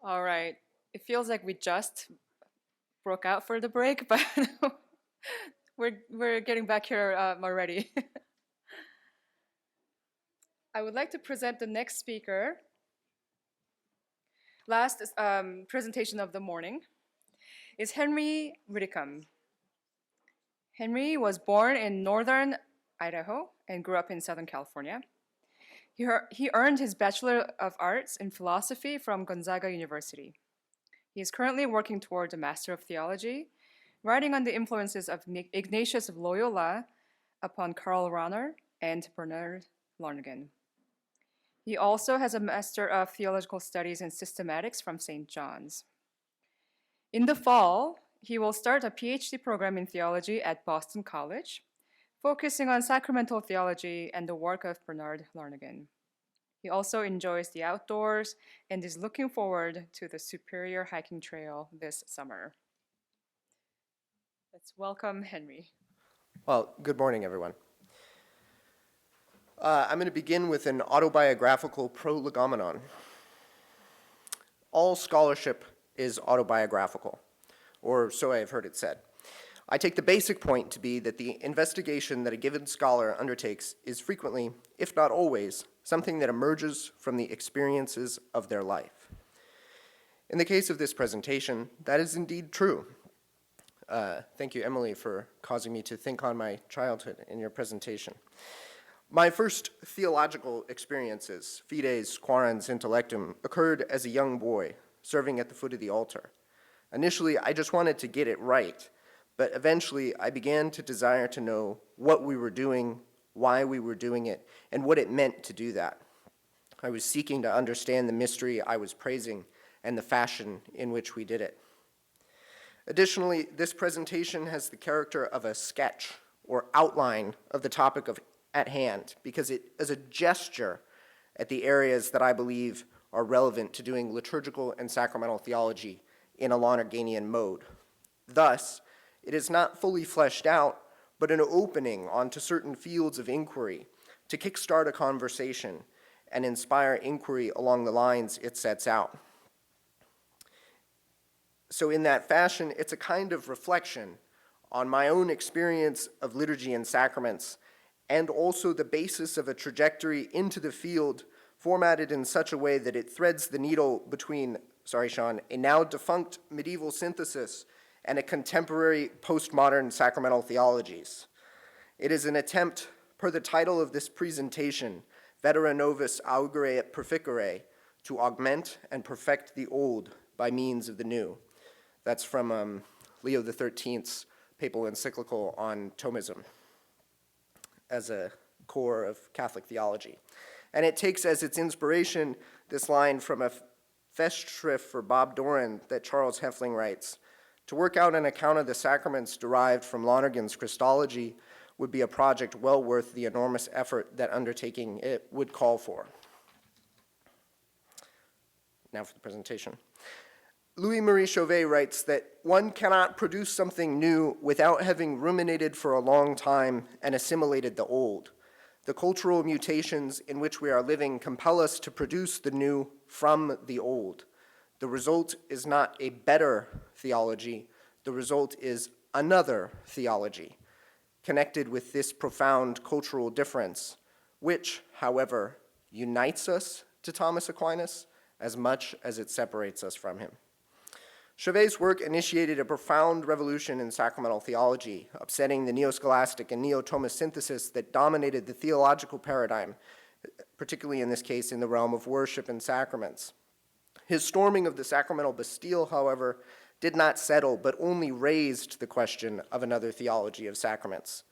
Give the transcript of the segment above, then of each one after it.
All right. It feels like we just broke out for the break, but we're getting back here already. I would like to present the next speaker. Last presentation of the morning is Henry Widdicombe. Henry was born in northern Idaho and grew up in Southern California. He earned his Bachelor of Arts in Philosophy from Gonzaga University. He is currently working toward a Master of Theology, writing on the influences of Ignatius of Loyola upon Karl Rahner and Bernard Lonergan. He also has a Master of Theological Studies in Systematics from St. John's. In the fall, he will start a PhD program in theology at Boston College, focusing on sacramental theology and the work of Bernard Lonergan. He also enjoys the outdoors and is looking forward to the Superior Hiking Trail this summer. Let's welcome Henry. Well, good morning, everyone. I'm going to begin with an autobiographical prolegomenon. All scholarship is autobiographical, or so I have heard it said. I take the basic point to be that the investigation that a given scholar undertakes is frequently, if not always, something that emerges from the experiences of their life. In the case of this presentation, that is indeed true. Thank you, Emily, for causing me to think on my childhood in your presentation. My first theological experiences, fides, quaerens, intellectum, occurred as a young boy, serving at the foot of the altar. Initially, I just wanted to get it right, but eventually I began to desire to know what we were doing, why we were doing it, and what it meant to do that. I was seeking to understand the mystery I was praising and the fashion in which we did it. Additionally, this presentation has the character of a sketch or outline of the topic at hand because it is a gesture at the areas that I believe are relevant to doing liturgical and sacramental theology in a Lonerganian mode. Thus, it is not fully fleshed out, but an opening onto certain fields of inquiry to kickstart a conversation and inspire inquiry along the lines it sets out. So in that fashion, it's a kind of reflection on my own experience of liturgy and sacraments, and also the basis of a trajectory into the field formatted in such a way that it threads the needle between, a now defunct medieval synthesis and a contemporary postmodern sacramental theologies. It is an attempt, per the title of this presentation, VETERA NOVIS AVGERE et PERFICERE, to augment and perfect the old by means of the new. That's from Leo XIII's papal encyclical on Thomism as a core of Catholic theology. And it takes as its inspiration this line from a Festschrift for Bob Doran that Charles Heffling writes: "To work out an account of the sacraments derived from Lonergan's Christology would be a project well worth the enormous effort that undertaking it would call for." Now for the presentation. Louis-Marie Chauvet writes that one cannot produce something new without having ruminated for a long time and assimilated the old. The cultural mutations in which we are living compel us to produce the new from the old. The result is not a better theology, the result is another theology, connected with this profound cultural difference, which, however, unites us to Thomas Aquinas as much as it separates us from him. Chauvet's work initiated a profound revolution in sacramental theology, upsetting the neo-scholastic and neo-Thomist synthesis that dominated the theological paradigm, particularly in this case in the realm of worship and sacraments. His storming of the sacramental Bastille, however, did not settle, but only raised the question of another theology of sacraments.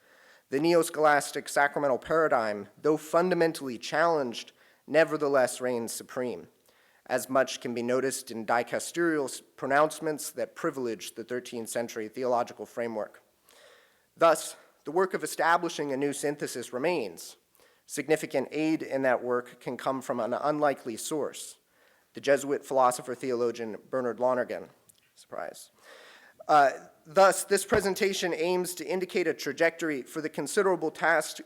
The neo-scholastic sacramental paradigm, though fundamentally challenged, nevertheless reigns supreme. As much can be noticed in dicasterial pronouncements that privilege the 13th century theological framework. Thus, the work of establishing a new synthesis remains. Significant aid in that work can come from an unlikely source, the Jesuit philosopher-theologian Bernard Lonergan. Surprise. Thus, this presentation aims to indicate a trajectory for the considerable task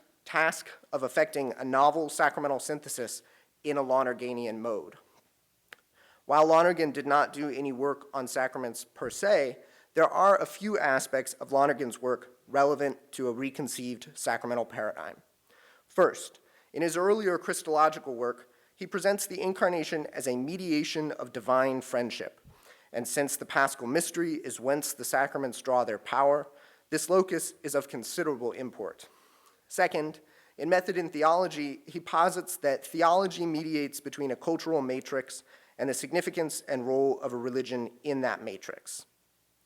of effecting a novel sacramental synthesis in a Lonerganian mode. While Lonergan did not do any work on sacraments per se, there are a few aspects of Lonergan's work relevant to a reconceived sacramental paradigm. First, in his earlier Christological work, he presents the Incarnation as a mediation of divine friendship. And since the Paschal mystery is whence the sacraments draw their power, this locus is of considerable import. Second, in Method in Theology, he posits that theology mediates between a cultural matrix and the significance and role of a religion in that matrix.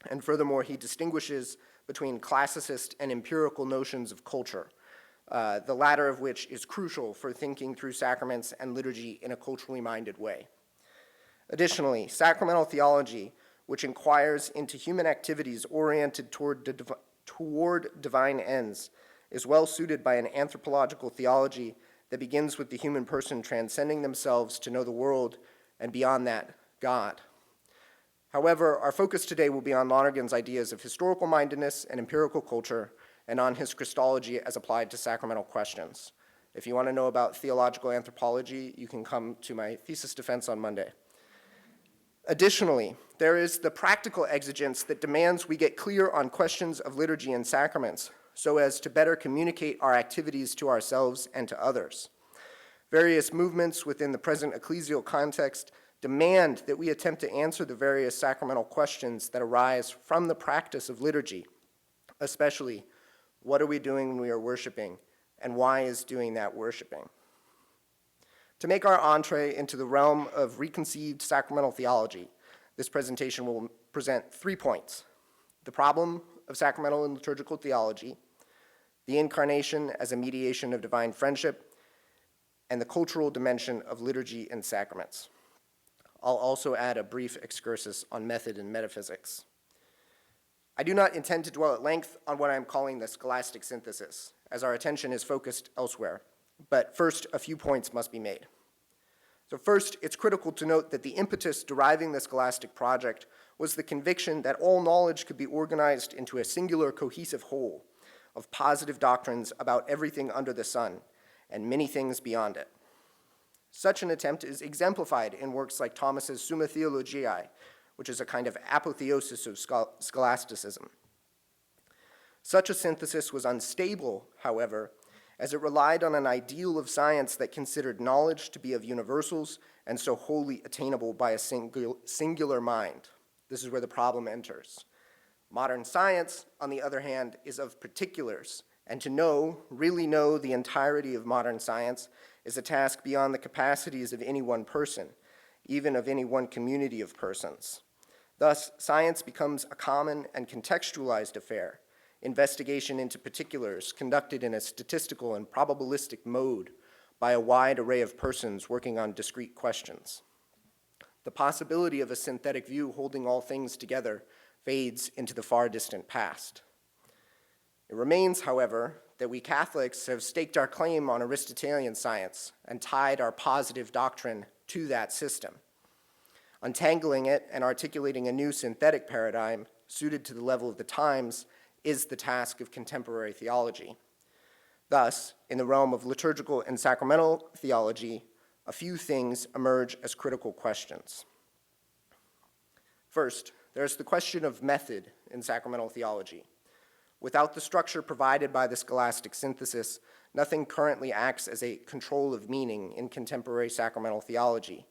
And furthermore, he distinguishes between classicist and empirical notions of culture, the latter of which is crucial for thinking through sacraments and liturgy in a culturally minded way. Additionally, sacramental theology, which inquires into human activities oriented toward divine ends, is well suited by an anthropological theology that begins with the human person transcending themselves to know the world, and beyond that, God. However, our focus today will be on Lonergan's ideas of historical mindedness and empirical culture, and on his Christology as applied to sacramental questions. If you want to know about theological anthropology, you can come to my thesis defense on Monday. Additionally, there is the practical exigence that demands we get clear on questions of liturgy and sacraments, so as to better communicate our activities to ourselves and to others. Various movements within the present ecclesial context demand that we attempt to answer the various sacramental questions that arise from the practice of liturgy, especially what are we doing when we are worshiping, and why is doing that worshiping? To make our entree into the realm of reconceived sacramental theology, this presentation will present 3 points: the problem of sacramental and liturgical theology, the Incarnation as a mediation of divine friendship, and the cultural dimension of liturgy and sacraments. I'll also add a brief excursus on method and metaphysics. I do not intend to dwell at length on what I'm calling the scholastic synthesis, as our attention is focused elsewhere. But first, a few points must be made. So first, it's critical to note that the impetus deriving the scholastic project was the conviction that all knowledge could be organized into a singular cohesive whole of positive doctrines about everything under the sun and many things beyond it. Such an attempt is exemplified in works like Thomas's Summa Theologiae, which is a kind of apotheosis of scholasticism. Such a synthesis was unstable, however, as it relied on an ideal of science that considered knowledge to be of universals and so wholly attainable by a singular mind. This is where the problem enters. Modern science, on the other hand, is of particulars, and to know, really know the entirety of modern science is a task beyond the capacities of any one person, even of any one community of persons. Thus, science becomes a common and contextualized affair, investigation into particulars conducted in a statistical and probabilistic mode by a wide array of persons working on discrete questions. The possibility of a synthetic view holding all things together fades into the far distant past. It remains, however, that we Catholics have staked our claim on Aristotelian science and tied our positive doctrine to that system. Untangling it and articulating a new synthetic paradigm suited to the level of the times is the task of contemporary theology. Thus, in the realm of liturgical and sacramental theology, a few things emerge as critical questions. First, there's the question of method in sacramental theology. Without the structure provided by the scholastic synthesis, nothing currently acts as a control of meaning in contemporary sacramental theology.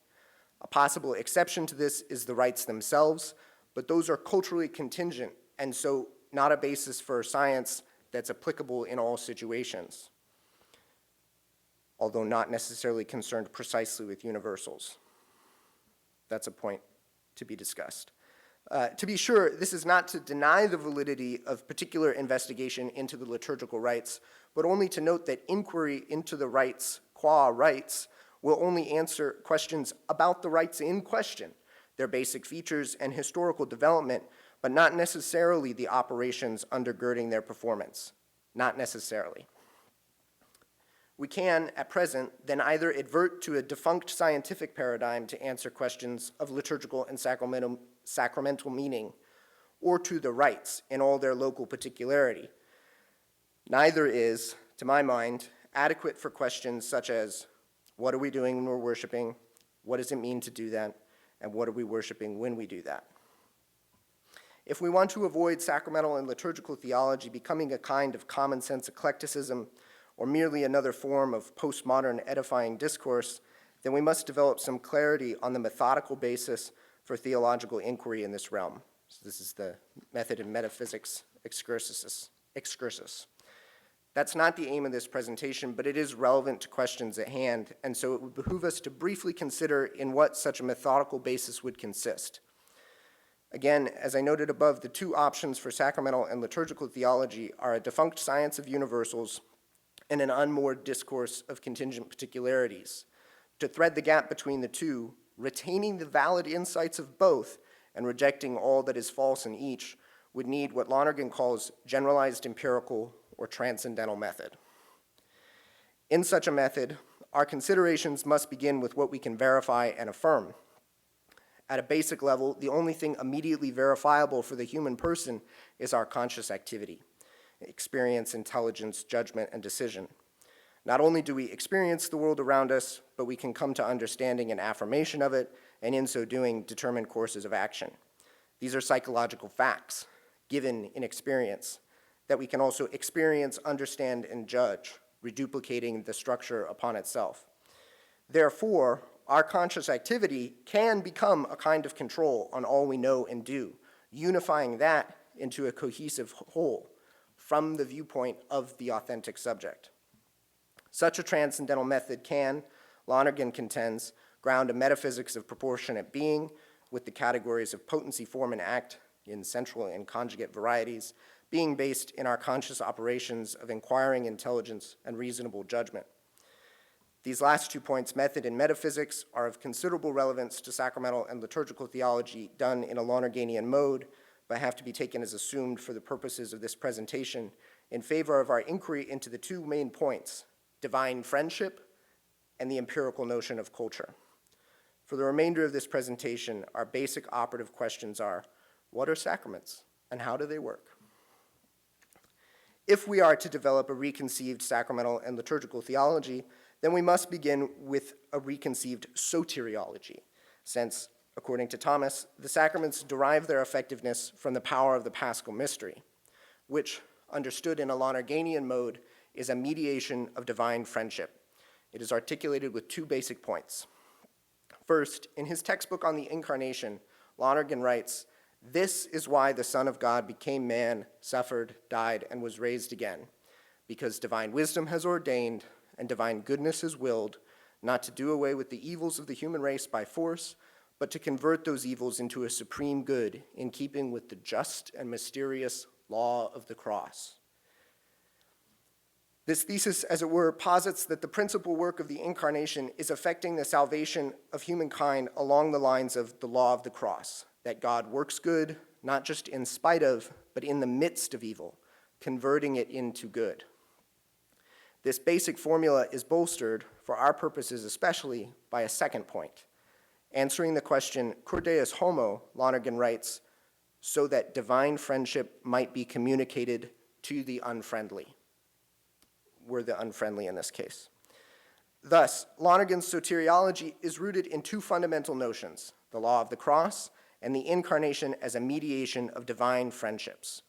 A possible exception to this is the rites themselves, but those are culturally contingent and so not a basis for science that's applicable in all situations, although not necessarily concerned precisely with universals. That's a point to be discussed. To be sure, this is not to deny the validity of particular investigation into the liturgical rites, but only to note that inquiry into the rites, qua rites, will only answer questions about the rites in question, their basic features and historical development, but not necessarily the operations undergirding their performance. Not necessarily. We can, at present, then either advert to a defunct scientific paradigm to answer questions of liturgical and sacramental meaning, or to the rites in all their local particularity. Neither is, to my mind, adequate for questions such as, what are we doing when we're worshiping? What does it mean to do that? and what are we worshiping when we do that? If we want to avoid sacramental and liturgical theology becoming a kind of common sense eclecticism or merely another form of postmodern edifying discourse, then we must develop some clarity on the methodical basis for theological inquiry in this realm. So this is the method in metaphysics excursus. That's not the aim of this presentation, but it is relevant to questions at hand, and so it would behoove us to briefly consider in what such a methodical basis would consist. Again, as I noted above, the two options for sacramental and liturgical theology are a defunct science of universals and an unmoored discourse of contingent particularities. To thread the gap between the two, retaining the valid insights of both and rejecting all that is false in each, would need what Lonergan calls generalized empirical or transcendental method. In such a method, our considerations must begin with what we can verify and affirm. At a basic level, the only thing immediately verifiable for the human person is our conscious activity, experience, intelligence, judgment, and decision. Not only do we experience the world around us, but we can come to understanding and affirmation of it, and in so doing, determine courses of action. These are psychological facts, given in experience, that we can also experience, understand, and judge, reduplicating the structure upon itself. Therefore, our conscious activity can become a kind of control on all we know and do, unifying that into a cohesive whole from the viewpoint of the authentic subject. Such a transcendental method can, Lonergan contends, ground a metaphysics of proportionate being with the categories of potency, form, and act in central and conjugate varieties, being based in our conscious operations of inquiring intelligence and reasonable judgment. These last 2 points, method and metaphysics, are of considerable relevance to sacramental and liturgical theology done in a Lonerganian mode, but have to be taken as assumed for the purposes of this presentation in favor of our inquiry into the 2 main points, divine friendship and the empirical notion of culture. For the remainder of this presentation, our basic operative questions are, what are sacraments and how do they work? If we are to develop a reconceived sacramental and liturgical theology, then we must begin with a reconceived soteriology, since, according to Thomas, the sacraments derive their effectiveness from the power of the paschal mystery, which, understood in a Lonerganian mode, is a mediation of divine friendship. It is articulated with 2 basic points. First, in his textbook on the Incarnation, Lonergan writes, "This is why the Son of God became man, suffered, died, and was raised again, because divine wisdom has ordained and divine goodness has willed not to do away with the evils of the human race by force, but to convert those evils into a supreme good in keeping with the just and mysterious law of the cross." This thesis, as it were, posits that the principal work of the Incarnation is effecting the salvation of humankind along the lines of the law of the cross, that God works good, not just in spite of, but in the midst of evil, converting it into good. This basic formula is bolstered, for our purposes especially, by a second point. Answering the question, cur deus homo, Lonergan writes, so that divine friendship might be communicated to the unfriendly. We're the unfriendly in this case. Thus, Lonergan's soteriology is rooted in 2 fundamental notions, the law of the cross and the Incarnation as a mediation of divine friendships.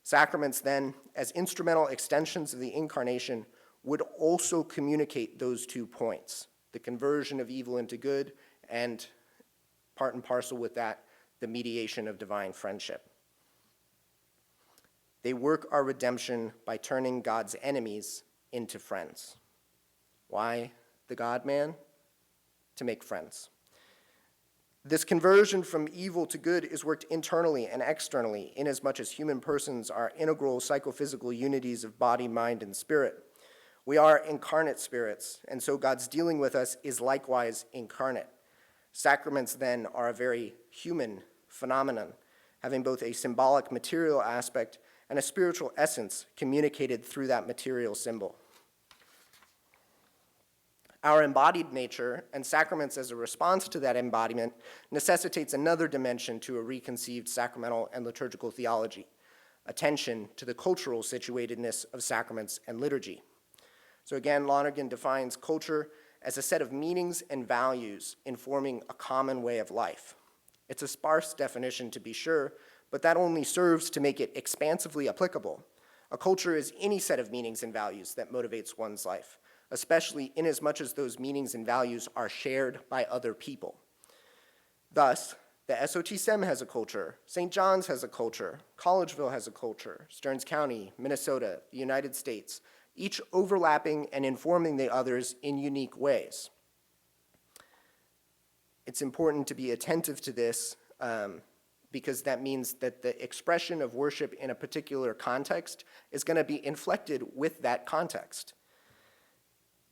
Sacraments, then, as instrumental extensions of the Incarnation, would also communicate those 2 points, the conversion of evil into good, and part and parcel with that, the mediation of divine friendship. They work our redemption by turning God's enemies into friends. Why the God-man? To make friends. This conversion from evil to good is worked internally and externally, inasmuch as human persons are integral psychophysical unities of body, mind, and spirit. We are incarnate spirits, and so God's dealing with us is likewise incarnate. Sacraments, then, are a very human phenomenon, having both a symbolic material aspect and a spiritual essence communicated through that material symbol. Our embodied nature, and sacraments as a response to that embodiment, necessitates another dimension to a reconceived sacramental and liturgical theology, attention to the cultural situatedness of sacraments and liturgy. So again, Lonergan defines culture as a set of meanings and values informing a common way of life. It's a sparse definition, to be sure, but that only serves to make it expansively applicable. A culture is any set of meanings and values that motivates one's life, especially inasmuch as those meanings and values are shared by other people. Thus, the SOT-SEM has a culture, St. John's has a culture, Collegeville has a culture, Stearns County, Minnesota, the United States, each overlapping and informing the others in unique ways. It's important to be attentive to this because that means that the expression of worship in a particular context is going to be inflected with that context.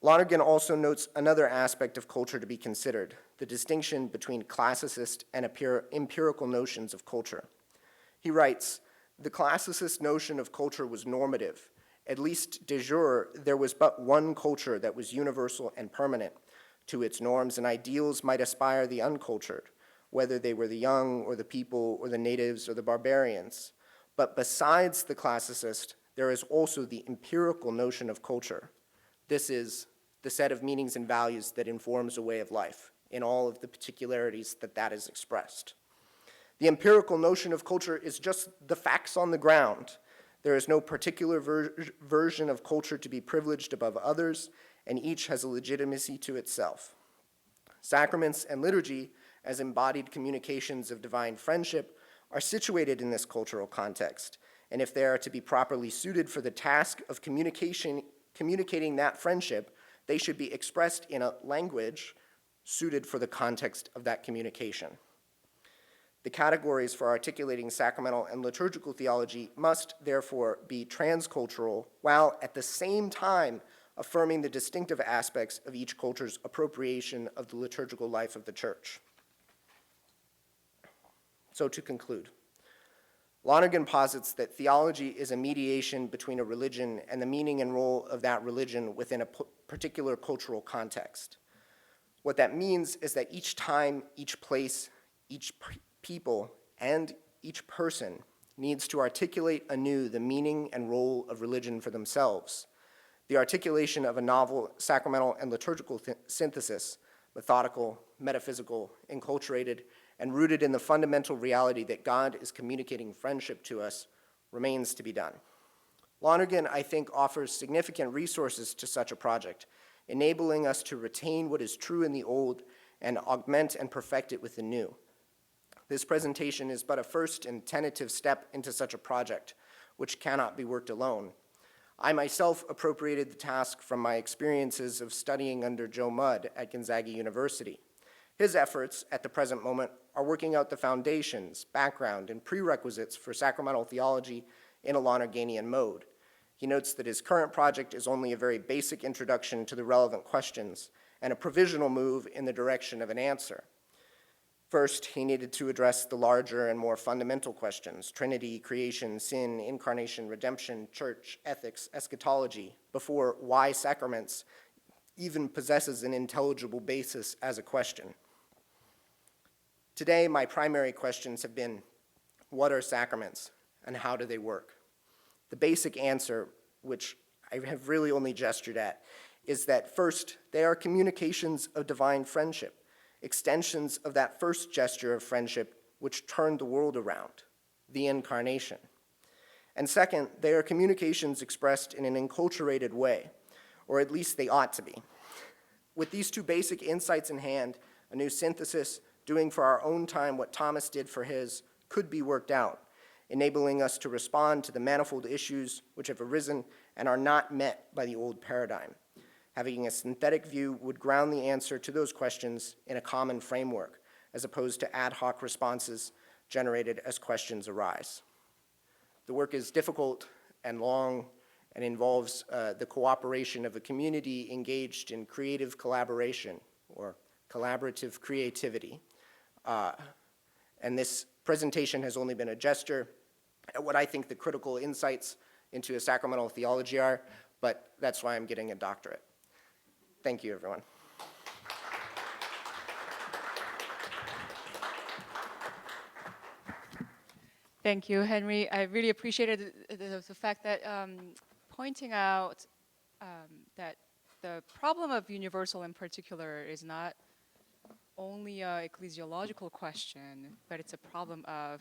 Lonergan also notes another aspect of culture to be considered, the distinction between classicist and empirical notions of culture. He writes, "The classicist notion of culture was normative. At least de jure, there was but one culture that was universal and permanent. To its norms and ideals might aspire the uncultured, whether they were the young or the people or the natives or the barbarians. But besides the classicist, there is also the empirical notion of culture. This is the set of meanings and values that informs a way of life in all of the particularities that is expressed. The empirical notion of culture is just the facts on the ground. There is no particular version of culture to be privileged above others, and each has a legitimacy to itself. Sacraments and liturgy, as embodied communications of divine friendship, are situated in this cultural context, and if they are to be properly suited for the task of communicating that friendship, they should be expressed in a language suited for the context of that communication. The categories for articulating sacramental and liturgical theology must therefore be transcultural, while at the same time affirming the distinctive aspects of each culture's appropriation of the liturgical life of the Church." So to conclude, Lonergan posits that theology is a mediation between a religion and the meaning and role of that religion within a particular cultural context. What that means is that each time, each place, each people, and each person needs to articulate anew the meaning and role of religion for themselves. The articulation of a novel sacramental and liturgical synthesis, methodical, metaphysical, enculturated, and rooted in the fundamental reality that God is communicating friendship to us, remains to be done. Lonergan, I think, offers significant resources to such a project, enabling us to retain what is true in the old and augment and perfect it with the new. This presentation is but a first and tentative step into such a project, which cannot be worked alone. I myself appropriated the task from my experiences of studying under Joe Mudd at Gonzaga University. His efforts, at the present moment, are working out the foundations, background, and prerequisites for sacramental theology in a Lonerganian mode. He notes that his current project is only a very basic introduction to the relevant questions and a provisional move in the direction of an answer. First, he needed to address the larger and more fundamental questions: Trinity, creation, sin, incarnation, redemption, church, ethics, eschatology, before why sacraments even possesses an intelligible basis as a question. Today, my primary questions have been, what are sacraments and how do they work? The basic answer, which I have really only gestured at, is that first, they are communications of divine friendship, extensions of that first gesture of friendship which turned the world around, the incarnation. And second, they are communications expressed in an enculturated way, or at least they ought to be. With these two basic insights in hand, a new synthesis, doing for our own time what Thomas did for his, could be worked out, enabling us to respond to the manifold issues which have arisen and are not met by the old paradigm. Having a synthetic view would ground the answer to those questions in a common framework, as opposed to ad hoc responses generated as questions arise. The work is difficult and long and involves the cooperation of a community engaged in creative collaboration, or collaborative creativity. And this presentation has only been a gesture at what I think the critical insights into a sacramental theology are, but that's why I'm getting a doctorate. Thank you, everyone. Thank you, Henry. I really appreciated the fact that pointing out that the problem of universal in particular is not only an ecclesiological question, but it's a problem of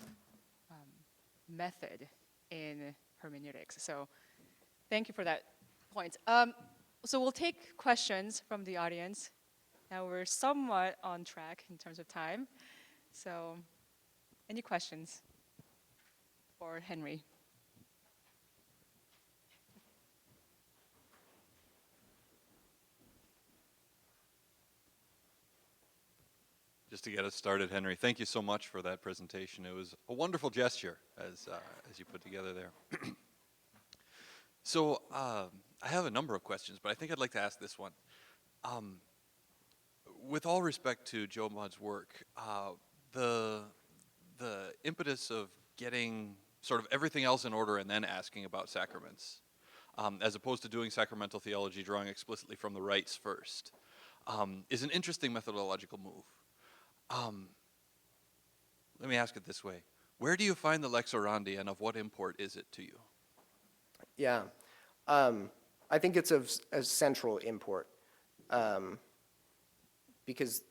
method in hermeneutics. So thank you for that point. So we'll take questions from the audience. Now we're somewhat on track in terms of time. So any questions for Henry? Just to get us started, Henry, thank you so much for that presentation. It was a wonderful gesture as you put together there. So I have a number of questions, but I think I'd like to ask this one. With all respect to Joe Mudd's work, the impetus of getting sort of everything else in order and then asking about sacraments, as opposed to doing sacramental theology, drawing explicitly from the rites first, is an interesting methodological move. Let me ask it this way. Where do you find the lex orandi, and of what import is it to you? Yeah, I think it's of central import, because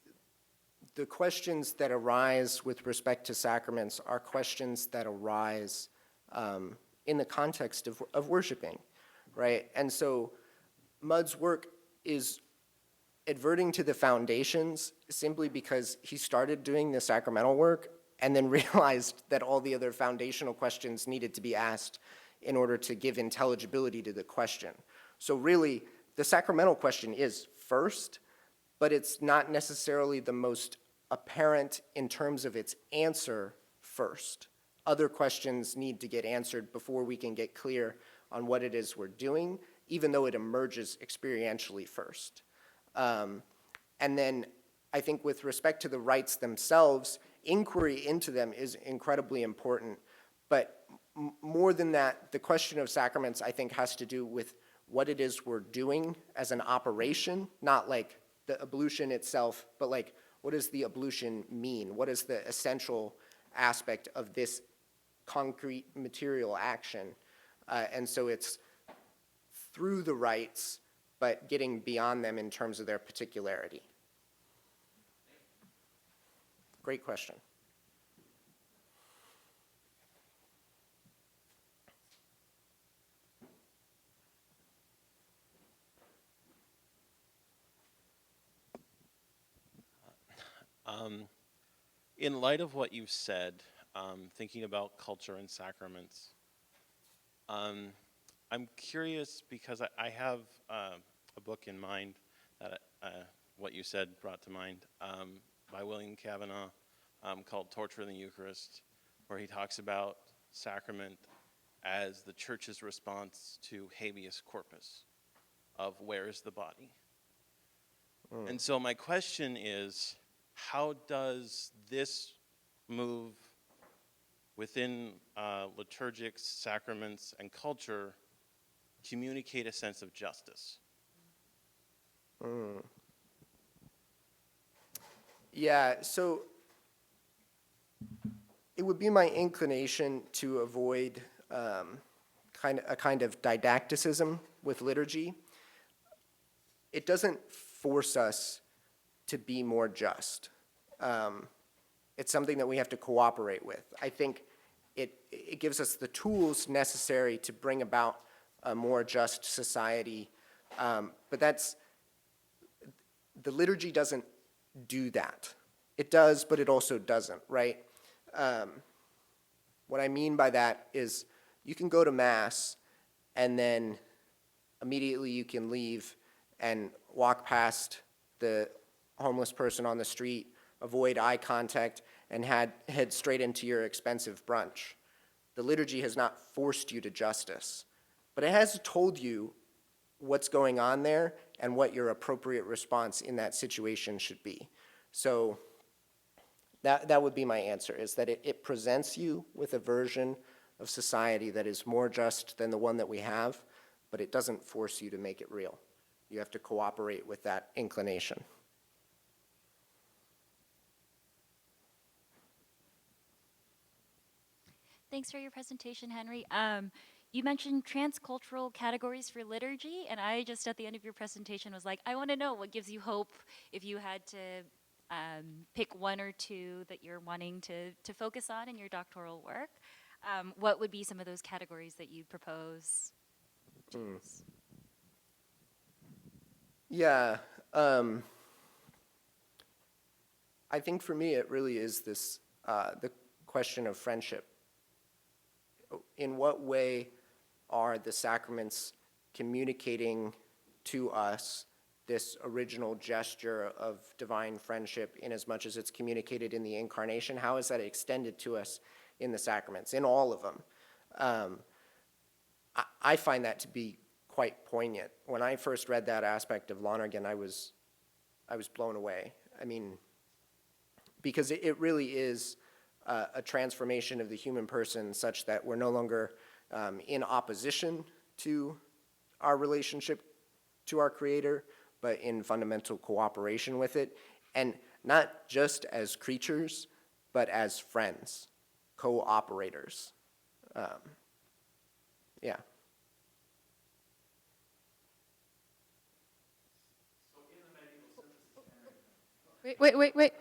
the questions that arise with respect to sacraments are questions that arise in the context of worshiping, right? And so Mudd's work is adverting to the foundations simply because he started doing the sacramental work and then realized that all the other foundational questions needed to be asked in order to give intelligibility to the question. So really, the sacramental question is first, but it's not necessarily the most apparent in terms of its answer first. Other questions need to get answered before we can get clear on what it is we're doing, even though it emerges experientially first. And then I think with respect to the rites themselves, inquiry into them is incredibly important. But more than that, the question of sacraments, I think, has to do with what it is we're doing as an operation, not like the ablution itself, but like what does the ablution mean? What is the essential aspect of this concrete material action? And so it's through the rites, but getting beyond them in terms of their particularity. Great question. In light of what you've said, thinking about culture and sacraments, I'm curious because I have a book in mind that what you said brought to mind by William Kavanaugh called Torture in the Eucharist, where he talks about sacrament as the church's response to habeas corpus of where is the body. And so my question is, how does this move within liturgics, sacraments, and culture communicate a sense of justice? Yeah, so it would be my inclination to avoid a kind of didacticism with liturgy. It doesn't force us to be more just. It's something that we have to cooperate with. I think it gives us the tools necessary to bring about a more just society, but the liturgy doesn't do that. It does, but it also doesn't, right? What I mean by that is you can go to Mass and then immediately you can leave and walk past the homeless person on the street, avoid eye contact, and head straight into your expensive brunch. The liturgy has not forced you to justice, but it has told you what's going on there and what your appropriate response in that situation should be. So that would be my answer, is that it presents you with a version of society that is more just than the one that we have, but it doesn't force you to make it real. You have to cooperate with that inclination. Thanks for your presentation, Henry. You mentioned transcultural categories for liturgy, and I just at the end of your presentation was like, I want to know what gives you hope if you had to pick one or two that you're wanting to focus on in your doctoral work. What would be some of those categories that you propose? Yeah. I think for me it really is this, the question of friendship. In what way are the sacraments communicating to us this original gesture of divine friendship in as much as it's communicated in the incarnation? How is that extended to us in the sacraments, in all of them? I find that to be quite poignant. When I first read that aspect of Lonergan, I was blown away. I mean, because it really is a transformation of the human person such that we're no longer in opposition to our relationship to our Creator, but in fundamental cooperation with it, and not just as creatures, but as friends, cooperators. Yeah. Wait.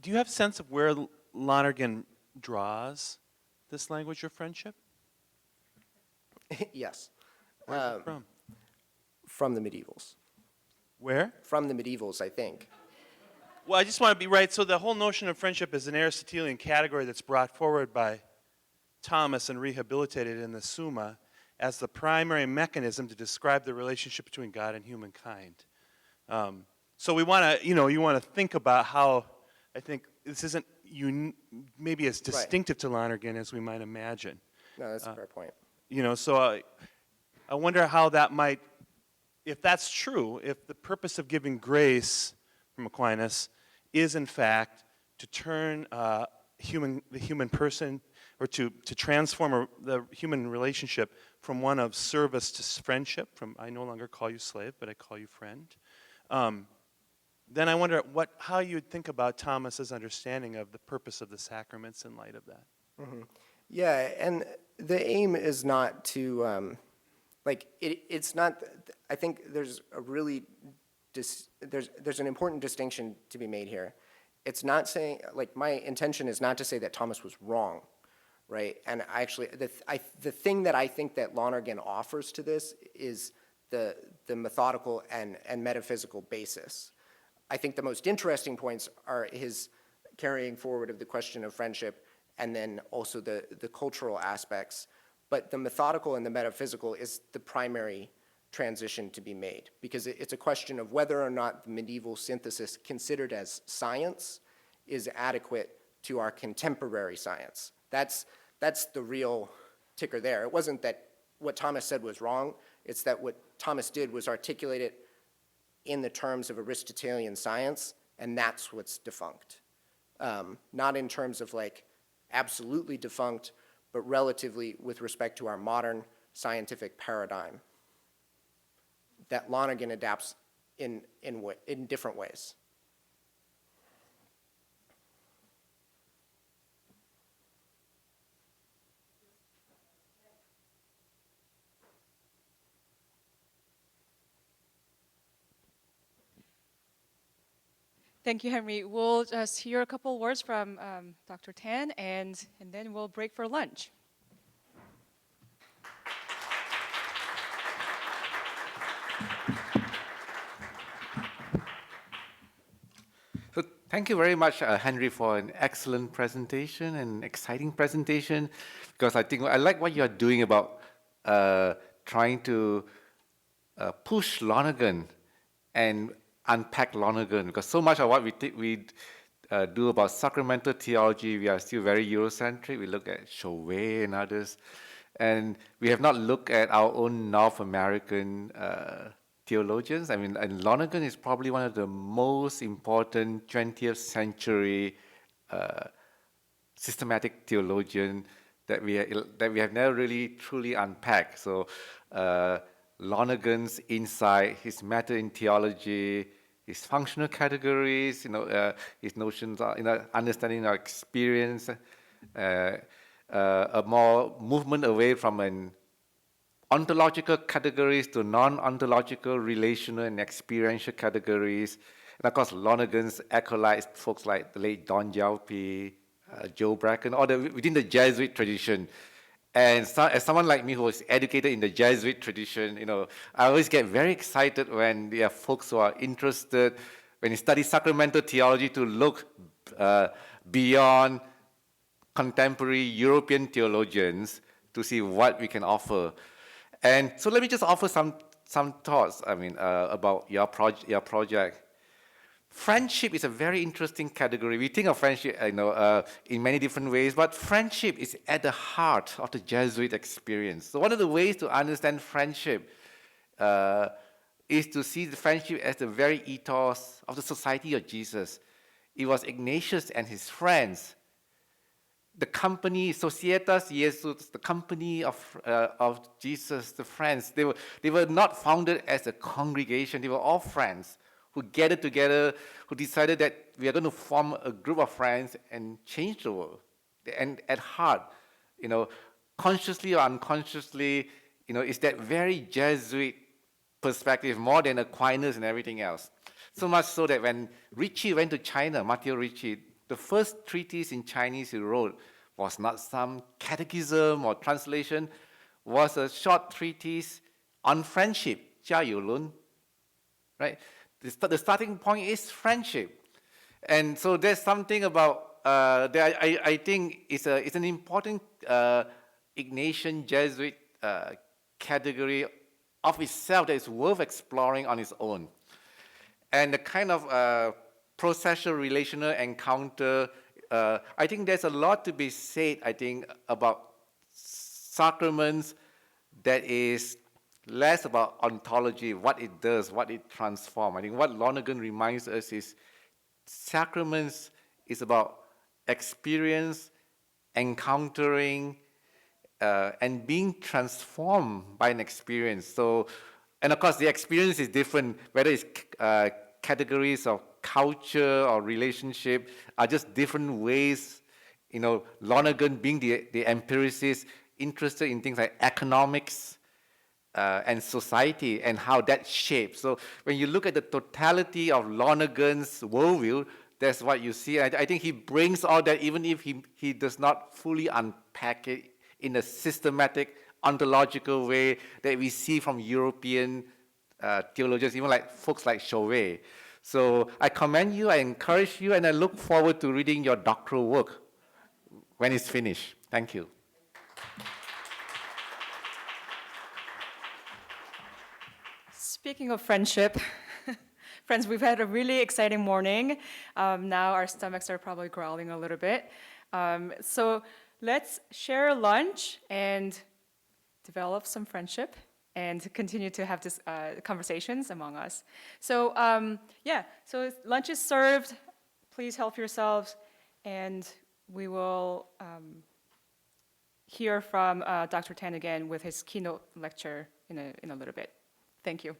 Do you have a sense of where Lonergan draws this language of friendship? Yes. Where's it from? From the medievals. Where? From the medievals, I think. Well, I just want to be right. So the whole notion of friendship is an Aristotelian category that's brought forward by Thomas and rehabilitated in the Summa as the primary mechanism to describe the relationship between God and humankind. So we want to, you want to think about how, I think this isn't maybe as distinctive to Lonergan as we might imagine. No, that's a fair point. So I wonder how that might, if that's true, if the purpose of giving grace from Aquinas is in fact to turn the human person, or to transform the human relationship from one of service to friendship, from I no longer call you slave, but I call you friend, then I wonder how you would think about Thomas's understanding of the purpose of the sacraments in light of that. Mm-hmm. Yeah, and the aim is not to, it's not, I think there's a really, there's an important distinction to be made here. It's not saying, my intention is not to say that Thomas was wrong, right? And actually, the thing that I think that Lonergan offers to this is the methodical and metaphysical basis. I think the most interesting points are his carrying forward of the question of friendship and then also the cultural aspects. But the methodical and the metaphysical is the primary transition to be made, because it's a question of whether or not the medieval synthesis considered as science is adequate to our contemporary science. That's the real ticker there. It wasn't that what Thomas said was wrong, it's that what Thomas did was articulate it in the terms of Aristotelian science, and that's what's defunct. Not in terms of absolutely defunct, but relatively with respect to our modern scientific paradigm that Lonergan adapts in different ways. Thank you, Henry. We'll just hear a couple words from Dr. Tan, and then we'll break for lunch. So thank you very much, Henry, for an excellent presentation, an exciting presentation, because I think I like what you're doing about trying to push Lonergan and unpack Lonergan, because so much of what we do about sacramental theology, we are still very Eurocentric. We look at Chauvet and others, and we have not looked at our own North American theologians. I mean, and Lonergan is probably one of the most important 20th century systematic theologian that we have never really truly unpacked. So Lonergan's insight, his method in theology, his functional categories, his notions of understanding our experience, a more movement away from an ontological categories to non-ontological, relational, and experiential categories. And of course, Lonergan's acolytes, folks like the late Don Jalpi, Joe Bracken, or within the Jesuit tradition. And as someone like me who was educated in the Jesuit tradition, I always get very excited when there are folks who are interested, when you study sacramental theology, to look beyond contemporary European theologians to see what we can offer. And so let me just offer some thoughts, about your project. Friendship is a very interesting category. We think of friendship, in many different ways, but friendship is at the heart of the Jesuit experience. So one of the ways to understand friendship is to see the friendship as the very ethos of the Society of Jesus. It was Ignatius and his friends, the company, Societas Jesus, the company of Jesus, the friends. They were not founded as a congregation. They were all friends who gathered together, who decided that we are going to form a group of friends and change the world. And at heart, consciously or unconsciously, it's that very Jesuit perspective, more than Aquinas and everything else. So much so that when Ricci went to China, Matteo Ricci, the first treatise in Chinese he wrote was not some catechism or translation, was a short treatise on friendship, 家有论, right? The starting point is friendship. And so there's something about, that I think it's an important Ignatian Jesuit category of itself that is worth exploring on its own. And the kind of processual relational encounter, I think there's a lot to be said, about sacraments that is less about ontology, what it does, what it transforms. I think what Lonergan reminds us is sacraments is about experience, encountering, and being transformed by an experience. So, and of course, the experience is different, whether it's categories of culture or relationship are just different ways. Lonergan being the empiricist, interested in things like economics, and society and how that shapes. So when you look at the totality of Lonergan's worldview, that's what you see. I think he brings all that, even if he does not fully unpack it in a systematic, ontological way that we see from European theologians, even like folks like Chauvet. So I commend you, I encourage you, and I look forward to reading your doctoral work when it's finished. Thank you. Speaking of friendship, friends, we've had a really exciting morning. Now our stomachs are probably growling a little bit. So let's share lunch and develop some friendship and continue to have this conversations among us. So so lunch is served. Please help yourselves, and we will hear from Dr. Tan again with his keynote lecture in a little bit. Thank you.